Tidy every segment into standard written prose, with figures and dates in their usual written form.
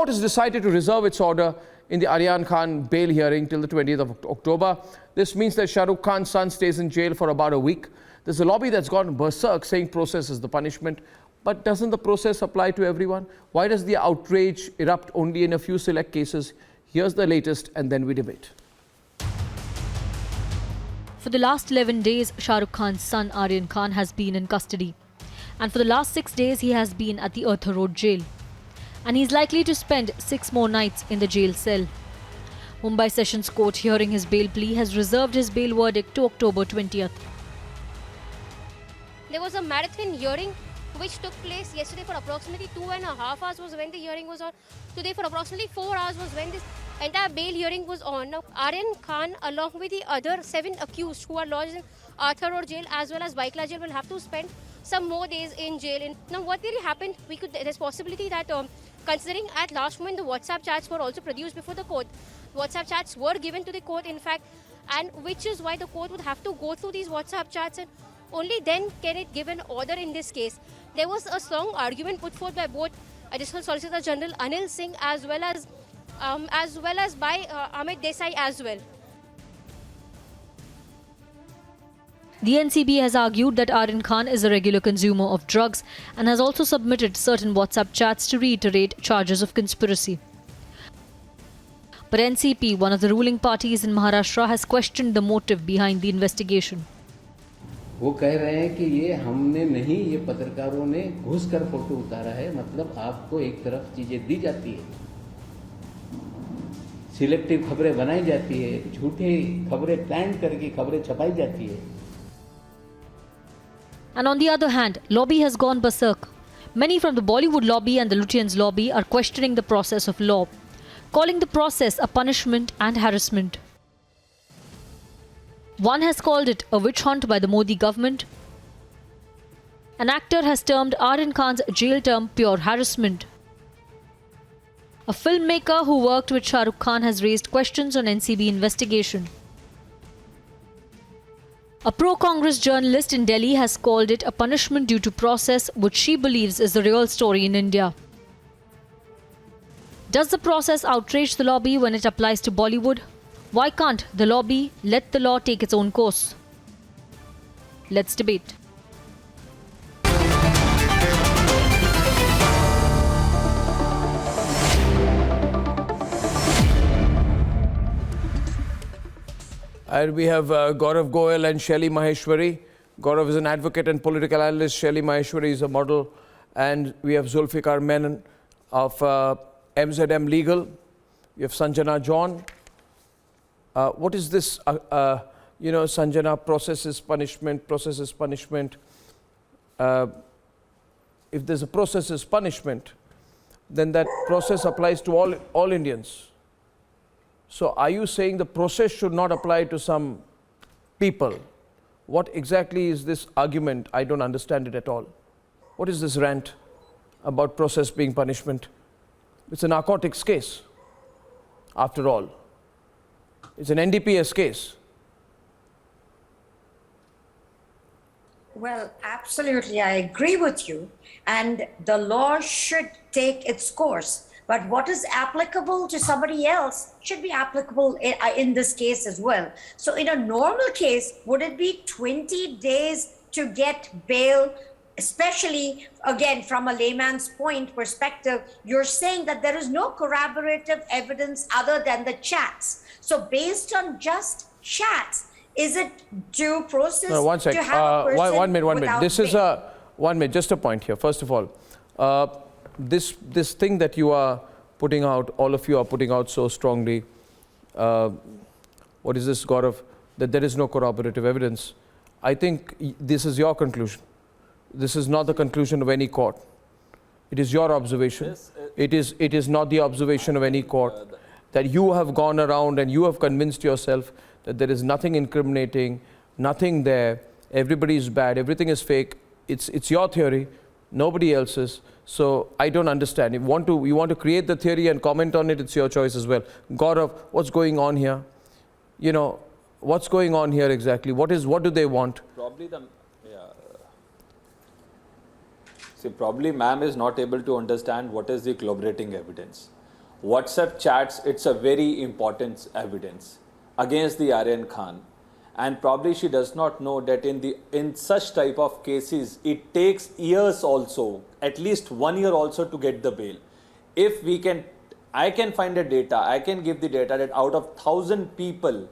court has decided to reserve its order in the Aryan Khan bail hearing till the 20th of October. This means that Shah Rukh Khan's son stays in jail for about a week. There's a lobby that's gone berserk saying process is the punishment. But doesn't the process apply to everyone? Why does the outrage erupt only in a few select cases? Here's the latest, and then we debate. For the last 11 days, Shah Rukh Khan's son Aryan Khan has been in custody. And for the last 6 days, he has been at the Arthur Road jail. And he's likely to spend 6 more nights in the jail cell. Mumbai Sessions Court, hearing his bail plea, has reserved his bail verdict to October 20th. There was a marathon hearing which took place yesterday for approximately 2.5 hours was when the hearing was on. Today for approximately 4 hours was when this entire bail hearing was on. Now, Aryan Khan, along with the other 7 accused who are lodged in Arthur Road jail as well as Baikla jail, will have to spend some more days in jail. Now, what really happened, there's possibility that considering at last moment the WhatsApp chats were also produced before the court. WhatsApp chats were given to the court, in fact, and which is why the court would have to go through these WhatsApp chats, and only then can it give an order in this case. There was a strong argument put forth by both Additional Solicitor General Anil Singh as well as by Amit Desai as well. The NCB has argued that Aryan Khan is a regular consumer of drugs and has also submitted certain WhatsApp chats to reiterate charges of conspiracy. But NCP, one of the ruling parties in Maharashtra, has questioned the motive behind the investigation. वो कह रहे हैं कि ये हमने नहीं, ये पत्रकारों ने घुस कर फोटो उतारा है, मतलब आपको एक तरफ चीजें दी जाती है, सिलेक्टिव खबरें बनाई जाती है, झूठी खबरें प्लान करके खबरें छपाई जाती है. And on the other hand, lobby has gone berserk. Many from the Bollywood lobby and the Lutyens lobby are questioning the process of law, calling the process a punishment and harassment. One has called it a witch hunt by the Modi government. An actor has termed Aryan Khan's jail term pure harassment. A filmmaker who worked with Shah Rukh Khan has raised questions on NCB investigation. A pro-Congress journalist in Delhi has called it a punishment due to process, which she believes is the real story in India. Does the process outrage the lobby when it applies to Bollywood? Why can't the lobby let the law take its own course? Let's debate. And we have Gaurav Goyal and Shelly Maheshwari. Gaurav is an advocate and political analyst. Shelly Maheshwari is a model. And we have Zulfikar Menon of MZM Legal. We have Sanjana John. What is this, Sanjana, process is punishment. If there's a process is punishment, then that process applies to all Indians. So are you saying the process should not apply to some people? What exactly is this argument? I don't understand it at all. What is this rant about process being punishment? It's a narcotics case, after all. It's an NDPS case. Well, absolutely, I agree with you. And the law should take its course. But what is applicable to somebody else should be applicable in this case as well. So in a normal case, would it be 20 days to get bail? Especially, again, from a layman's perspective, you're saying that there is no corroborative evidence other than the chats. So based on just chats, is it due process no, one sec. to have a person one minute. This is bail? 1 minute, just a point here. First of all, this thing that you are putting out, all of you are putting out so strongly, what is this, Gaurav, that there is no corroborative evidence. I think this is your conclusion. This is not the conclusion of any court. It is your observation. Yes, it is not the observation of any court. That you have gone around and you have convinced yourself that there is nothing incriminating, nothing there, everybody is bad, everything is fake. It's your theory, nobody else's. So I don't understand. If you want to create the theory and comment on it, it's your choice as well. Gaurav, what's going on here? What's going on here exactly? What do they want? Probably ma'am is not able to understand what is the corroborating evidence. WhatsApp chats, it's a very important evidence against the Aryan Khan. And probably she does not know that in such type of cases, it takes years also, at least 1 year also to get the bail. If we can, I can find the data, I can give the data that out of 1,000 people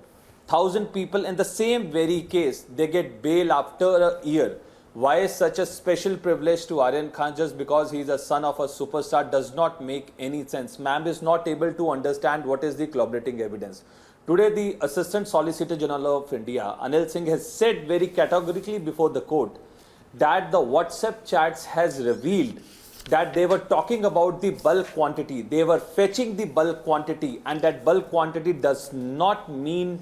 in the same very case, they get bail after a year. Why is such a special privilege to Aryan Khan just because he is a son of a superstar does not make any sense. Ma'am is not able to understand what is the corroborating evidence. Today, the Assistant Solicitor General of India, Anil Singh, has said very categorically before the court that the WhatsApp chats has revealed that they were talking about the bulk quantity. They were fetching the bulk quantity, and that bulk quantity does not mean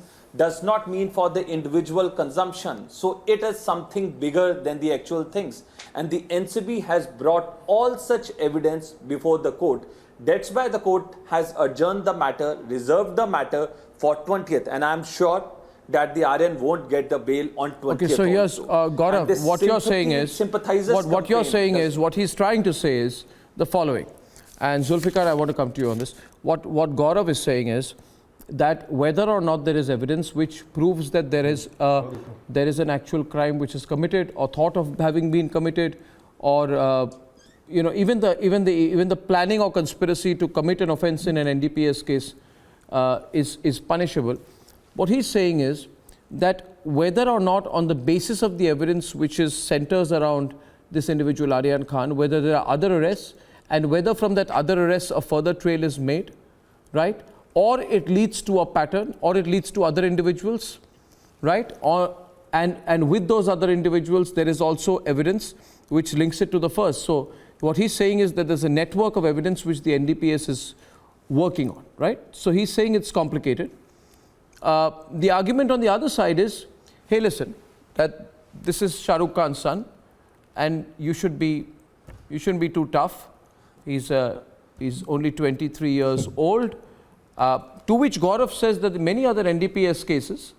for the individual consumption. So it is something bigger than the actual things. And the NCB has brought all such evidence before the court. That's why the court has adjourned the matter, reserved the matter for 20th. And I'm sure that the Aryan won't get the bail on 20th. Okay, so yes, Gaurav, what you're saying is, what you're saying is, what he's trying to say is the following. And Zulfikar, I want to come to you on this. What Gaurav is saying is that whether or not there is evidence which proves that there is an actual crime which is committed or thought of having been committed, or even the planning or conspiracy to commit an offence in an NDPS case is punishable. What he's saying is that whether or not on the basis of the evidence which centers around this individual Aryan Khan, whether there are other arrests and whether from that other arrests a further trail is made, right? Or it leads to a pattern, or it leads to other individuals, right? And with those other individuals, there is also evidence which links it to the first. So what he's saying is that there's a network of evidence which the NDPS is working on, right? So he's saying it's complicated. The argument on the other side is, hey, listen, that this is Shah Rukh Khan's son, and you shouldn't be too tough. He's only 23 years old. To which Gaurav says that many other NDPS cases,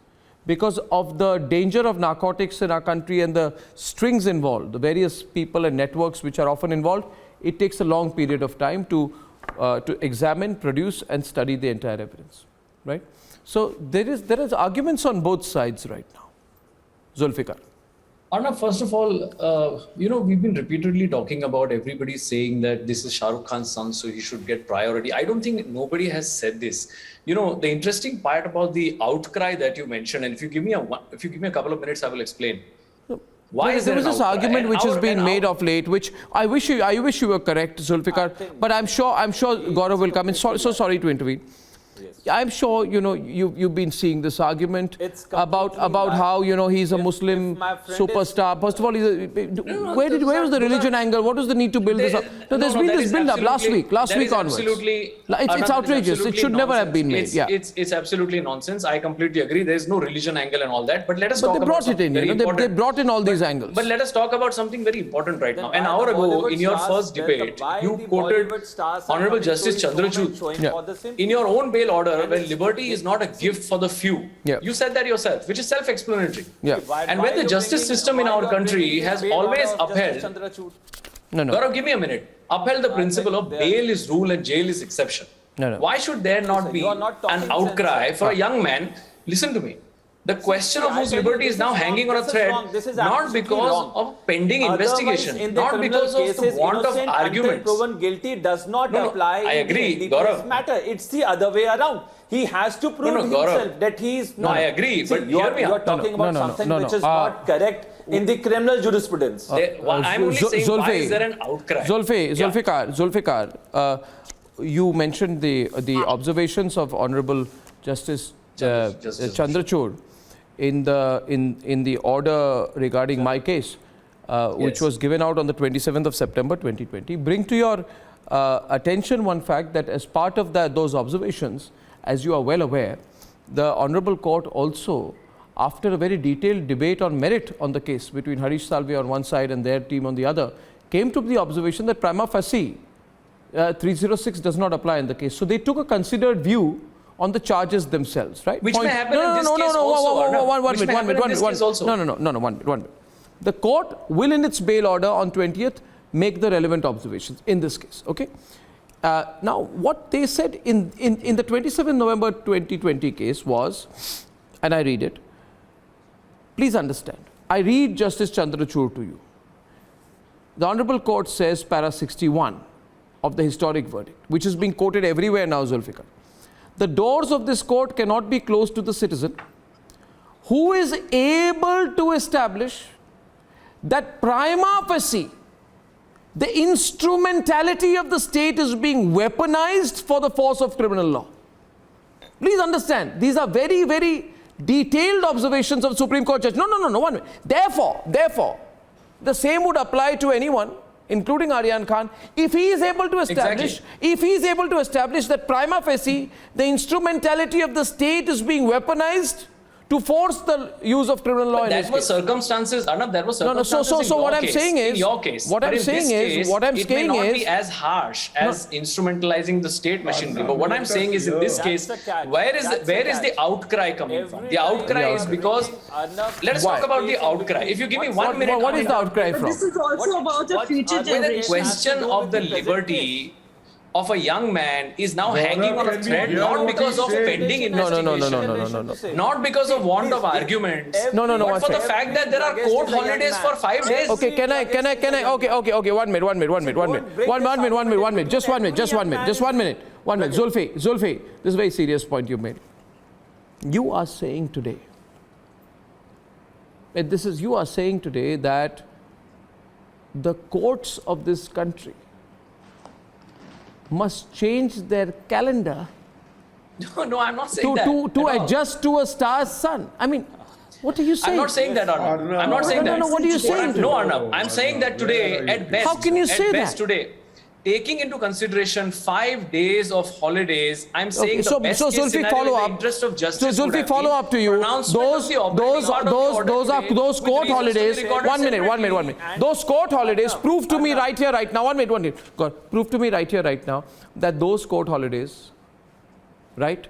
because of the danger of narcotics in our country and the strings involved, the various people and networks which are often involved, it takes a long period of time to examine, produce and study the entire evidence, right? So there is arguments on both sides right now. Zulfikar. Arnab, first of all, we've been repeatedly talking about everybody saying that this is Shah Rukh Khan's son, so he should get priority. I don't think nobody has said this. The interesting part about the outcry that you mentioned, and if you give me a couple of minutes, I will explain. Why there was this argument which has been made of late, which I wish you were correct, Zulfikar, but I'm sure Gaurav will come in. So sorry to intervene. Yes. I'm sure you've been seeing this argument about how he's a Muslim superstar. First of all, where was the religion angle? What was the need to build this up? There's been this build up last week onwards. It's outrageous. It should never have been made. Yeah. It's absolutely nonsense. I completely agree. There's no religion angle and all that. But let us talk about something very important. They brought in all these angles. But let us talk about something very important right now. An hour ago, in your first debate, you quoted Honorable Justice Chandrachud in your own bail order, when liberty is not a gift for the few. Yeah. You said that yourself, which is self-explanatory. Yeah. And when the justice system in our country has always upheld, Gaurav, give me a minute, upheld the principle of bail is rule and jail is exception. Why should there not be an outcry for a young man? Listen to me. The question of whose liberty is now hanging on a thread, not because of pending investigation, not because of the want of arguments. Proven guilty does not apply. I agree, Gaurav. Matter. It's the other way around. He has to prove himself that he is not. I agree, but hear me out. You are talking about something which is not correct in the criminal jurisprudence. I'm only saying, why is there an outcry? Zulfikar, you mentioned the observations of Honorable Justice Chandrachud in the order regarding my case, which was given out on the 27th of September 2020. Bring to your attention one fact that as part of those observations, as you are well aware, the Honorable Court also, after a very detailed debate on merit on the case between Harish Salve on one side and their team on the other, came to the observation that prima facie 306 does not apply in the case. So they took a considered view on the charges themselves, right? Which may happen in this case also. One minute. The court will, in its bail order on 20th, make the relevant observations in this case, okay? Now, what they said in the 27 November 2020 case was, and I read it, please understand, I read Justice Chandrachud to you. The Honorable Court says, para 61 of the historic verdict, which is being quoted everywhere now, Zulfikar. The doors of this court cannot be closed to the citizen who is able to establish that prima facie the instrumentality of the state is being weaponized for the force of criminal law. Please understand, these are very, very detailed observations of Supreme Court judge. No, 1 minute. Therefore, the same would apply to anyone, including Aryan Khan, if he is able to establish, that prima facie the instrumentality of the state is being weaponized to force the use of criminal law. But that was circumstances, Arnab, that was circumstances so in your what I'm case, saying is, in your case. What But I'm in saying this is, case, what I'm it saying may not is, be as harsh as instrumentalizing the state machinery. But what I'm saying is, in this case, where is the outcry coming from? The outcry is because, let us talk about the outcry. If you give me 1 minute. What is the outcry But from? this is also about a future The generation. question of the liberty of a young man is now hanging on a thread, not because of pending investigation. Not because of want of arguments. But for the fact that there are court holidays for 5 days. Okay, can I, okay, 1 minute. Just one minute. Zulfi, this is a very serious point you made. You are saying today that the courts of this country must change their calendar No, I'm not saying that. to adjust to a star's sun. I mean, what are you saying? I'm not saying that, Arnab. I'm not saying that. What are you saying? No, Arnab. I'm saying that today, at best. How can you say that? Today, taking into consideration 5 days of holidays, I'm saying the best case Zulfi, scenario follow in the up. interest of justice. So Zulfi, follow up to you. Those court holidays. 1 minute. Those court holidays. Prove to me right here, right now. 1 minute. God, prove to me right here, right now, that those court holidays, right,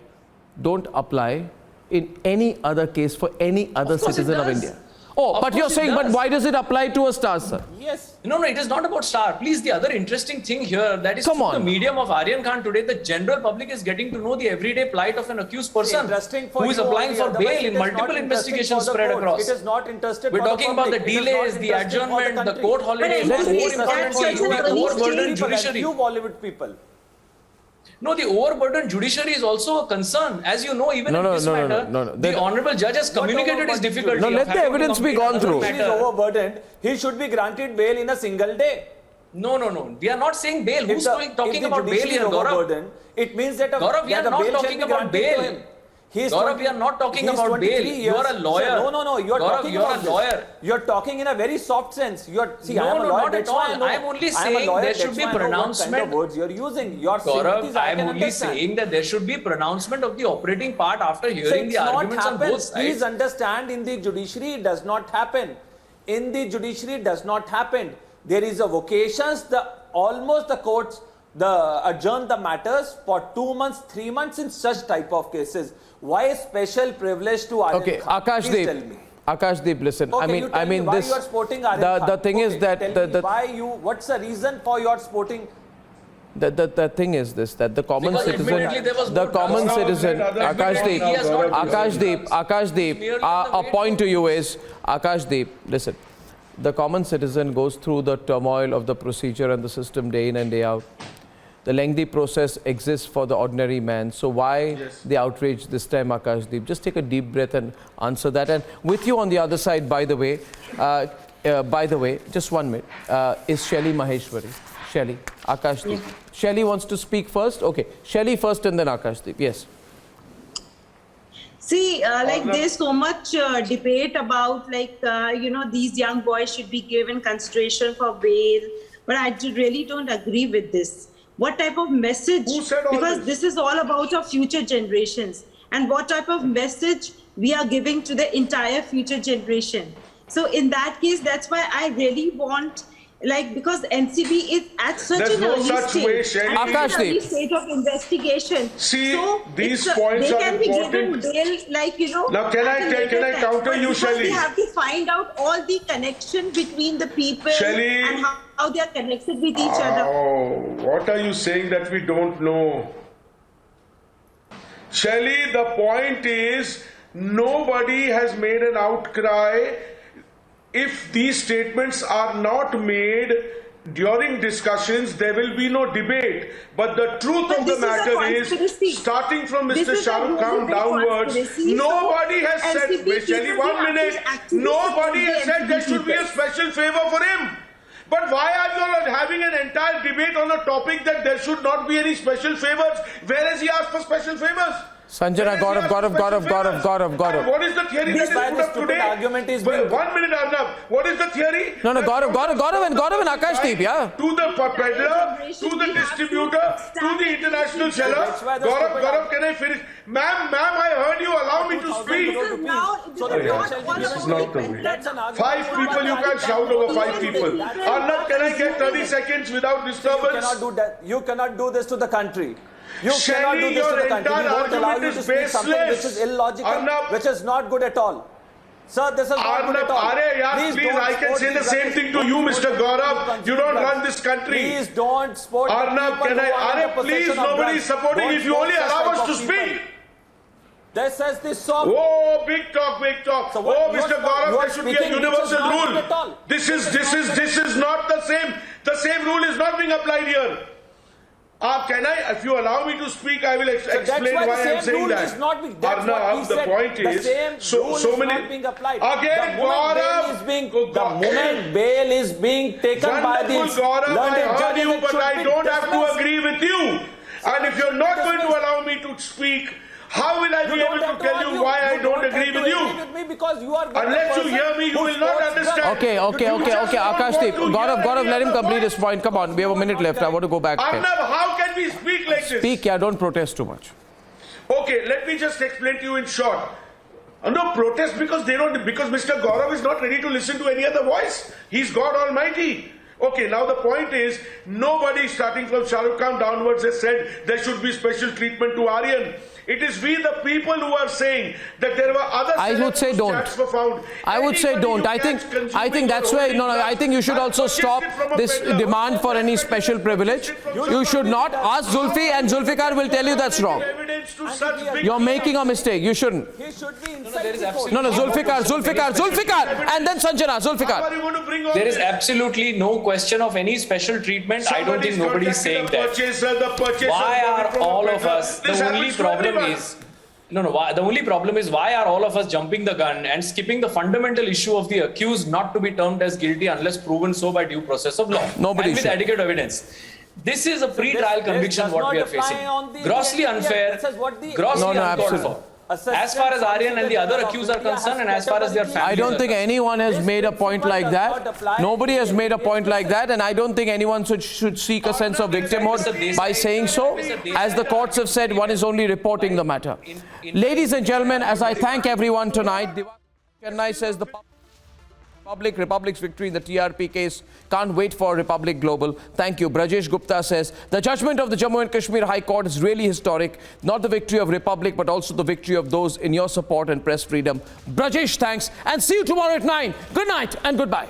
don't apply in any other case for any other citizen of India. Oh, but you're saying, but why does it apply to a star, sir? Yes. No, it is not about star. Please, the other interesting thing here, that is through the medium of Aryan Khan today, the general public is getting to know the everyday plight of an accused person who is applying for bail in multiple investigations spread across. It is not interested. We're talking about the delays, the adjournment, the court holidays. More importantly, the overburdened judiciary. You Bollywood people. No, the overburdened judiciary is also a concern. As you know, even in this matter, the honourable judge has communicated his difficulty. No, let the evidence be gone through. If he is overburdened, he should be granted bail in a single day. No. We are not saying bail. Who's talking about bail here, Gaurav? It means that Gaurav, we are not talking about bail. Gaurav, we are not talking about bail. You are a lawyer. No. You are talking about a lawyer. You are talking in a very soft sense. I am a lawyer. Not at all. I am only saying there should be pronouncement. What kind of words you are using? Gaurav, I am only saying that there should be pronouncement of the operating part after hearing the arguments on both sides. Please understand, in the judiciary it does not happen. There is a vocations. Almost the courts adjourn the matters for 2 months, 3 months in such type of cases. Why special privilege to Aryan Okay, Khan? Please tell me. Akashdeep, listen. Okay, I mean, why this. you are sporting Aryan Khan? The thing is that what's the reason for your sporting? The thing is this, that the common Because admittedly there was Akashdeep, a point to you is, Akashdeep, listen, the common citizen goes through the turmoil of the procedure and the system day in and day out. The lengthy process exists for the ordinary man. So why the outrage this time, Akashdeep? Just take a deep breath and answer that. And with you on the other side, by the way, just 1 minute, is Shelly Maheshwari. Shelly, Akashdeep. Shelly wants to speak first? Okay, Shelly first and then Akashdeep. Yes. See, there's so much debate about these young boys should be given consideration for bail, but I really don't agree with this. What type of message? Because this is all about our future generations, and what type of message we are giving to the entire future generation. So in that case, that's why I really want, because NCB is at such an early stage of investigation. See, so these points are important. They can be given bail, Now, can I counter you, Shelly? We have to find out all the connection between the people Shelly, and how how they are connected with each other. Oh, what are you saying that we don't know? Shelley, the point is nobody has made an outcry. If these statements are not made during discussions, there will be no debate. But the truth But of the this is a matter conspiracy. is, starting from This Mr. is a Shah Rukh Khan global downwards, conspiracy. nobody has So, said, NCP Shelley, people, 1 they minute, actually nobody support has the said there NCP should be a people. special favor for him. But why are you all having an entire debate on a topic that there should not be any special favors? Where has he asked for special favors? Sanjana, Where has he Gaurav, asked for Gaurav, special Gaurav, favors? Gaurav, Gaurav. And what is the theory that is why put the up stupid today? argument is Well, being- 1 minute, Arnab. What is the theory? No, That Gaurav, comes Gaurav, from Gaurav and the Akashdeep, yeah. To the peddler, to the distributor, to the international seller. That's why the Gaurav, stupid Gaurav, can I finish? Ma'am, I heard you. Allow me to speak. This is now, So this the is bill not shall be all given This is about not the the way. That's an argument. 5 people, you can't shout over 5 people. Arnab, can I get 30 seconds without You disturbance? cannot do that. You cannot do this to the country. You cannot do Shelley, this to your the country. We entire won't allow argument you is to speak something which is baseless. illogical, Arnab- which is not good at all. Sir, this is not good at Arnab, all. please, don't I can support say the these same drugs. thing to you, Don't Mr. support Gaurav. people You don't consuming run drugs. this country. Please don't support the Arnab, people can who are in I? the Please, possession of nobody is drugs. supporting. Don't If you only support such allow type us to of people. speak. This says this song. Oh, big talk, big talk. So what- Oh, you are- Mr. you Gaurav, are there should be a speaking which is universal not rule. good at all. This is not the same. The same rule is not being applied here. Can I, if you allow me to speak, I will that's explain why the why I am same saying rule that. is not being- that's what Arnab, he the said. point The is, same so rule so is many. not being applied. Again, the moment Gaurav, bail is being, Go- the moment bail is being taken by Wonderful, these Gaurav, learned I heard judges, you, it but should I be don't have to dismissed. agree with you. And if you're not going to dismissed. allow me to speak, how will I You be don't able have to tell argue. you why I don't have agree to with you? agree with me because you are the Unless you person hear me, you who will not supports understand. drugs. Okay, okay, You okay, just okay. don't Akashdeep, want to Gaurav, hear Gaurav, any let him other complete his voice. point. Come on, we have a minute left. I want to go back. Arnab, how can we speak like this? Speak, yeah, don't protest too much. Okay, let me just explain to you in short. No protest because because Mr. Gaurav is not ready to listen to any other voice. He's God Almighty. Okay, now the point is, nobody starting from Shah Rukh Khan downwards has said there should be special treatment to Aryan. It is we the people who are saying that there were other I would say whose don't. chats were found. I would say Anybody don't. you I catch think consuming that's or why holding I think you should drugs also and stop purchased it from a this peddler. demand for any special privilege. You should not ask Zulfi, and Zulfikar will tell you that's wrong. Evidence to such big You're making a mistake. You shouldn't. He should be inside the court. No, Zulfikar, and then Sanjana, How are Zulfikar. you going to bring all There is this? absolutely no question of any special treatment. I don't think nobody is saying that. The purchaser Why got it are from a all of peddler. us, This the only happens to problem everyone. is, the only problem is why are all of us jumping the gun and skipping the fundamental issue of the accused not to be termed as guilty unless proven so by due process of law Nobody and with should. adequate evidence. This is a pre-trial This conviction does what not we are apply facing. on the Grossly NPA. unfair, This is what the- grossly No, uncalled absolutely. for. As far as Aryan and the other accused are concerned and as far as their families I don't are think concerned. anyone has This made a point principle like does that. not apply Nobody has in made a the point like that, and I don't think anyone should seek a sense of victimhood by saying so. As the courts have said, one is only reporting the matter. Ladies and gentlemen, as I thank everyone tonight, Chennai says the Republic's victory in the TRP case. Can't wait for Republic Global. Thank you. Brajesh Gupta says, the judgment of the Jammu and Kashmir High Court is really historic. Not the victory of Republic, but also the victory of those in your support and press freedom. Brajesh, thanks. And see you tomorrow at 9. Good night and goodbye.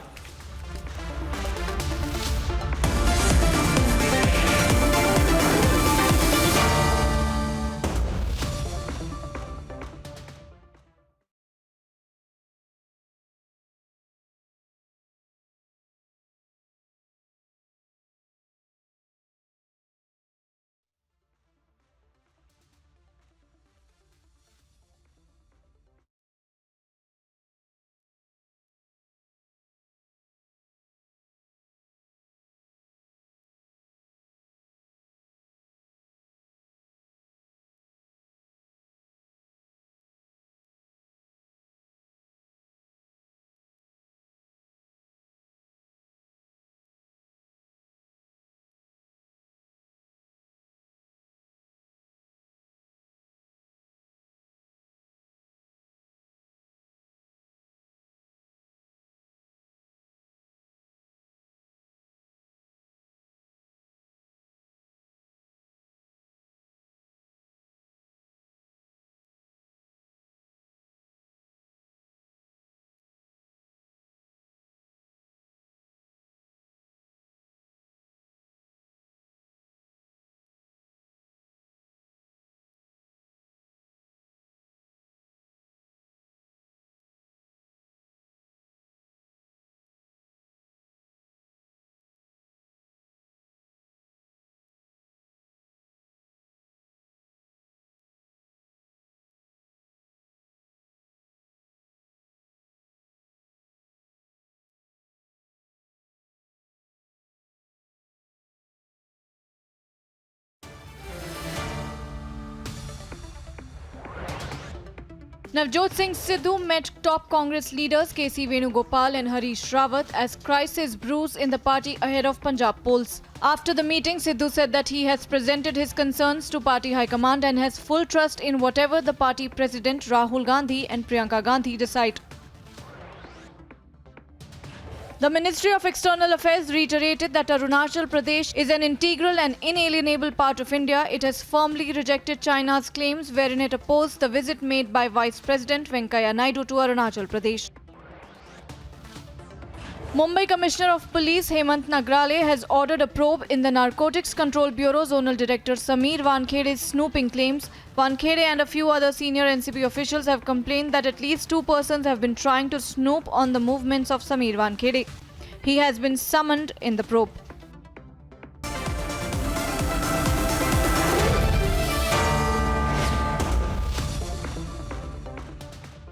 Navjot Singh Sidhu met top Congress leaders KC Venugopal and Harish Rawat as crisis brews in the party ahead of Punjab polls. After the meeting, Sidhu said that he has presented his concerns to party high command and has full trust in whatever the party president Rahul Gandhi and Priyanka Gandhi decide. The Ministry of External Affairs reiterated that Arunachal Pradesh is an integral and inalienable part of India. It has firmly rejected China's claims wherein it opposed the visit made by Vice President Venkaiah Naidu to Arunachal Pradesh. Mumbai Commissioner of Police Hemant Nagrale has ordered a probe in the Narcotics Control Bureau Zonal Director Sameer Wankhede's snooping claims. Wankhede and a few other senior NCP officials have complained that at least 2 persons have been trying to snoop on the movements of Sameer Wankhede. He has been summoned in the probe.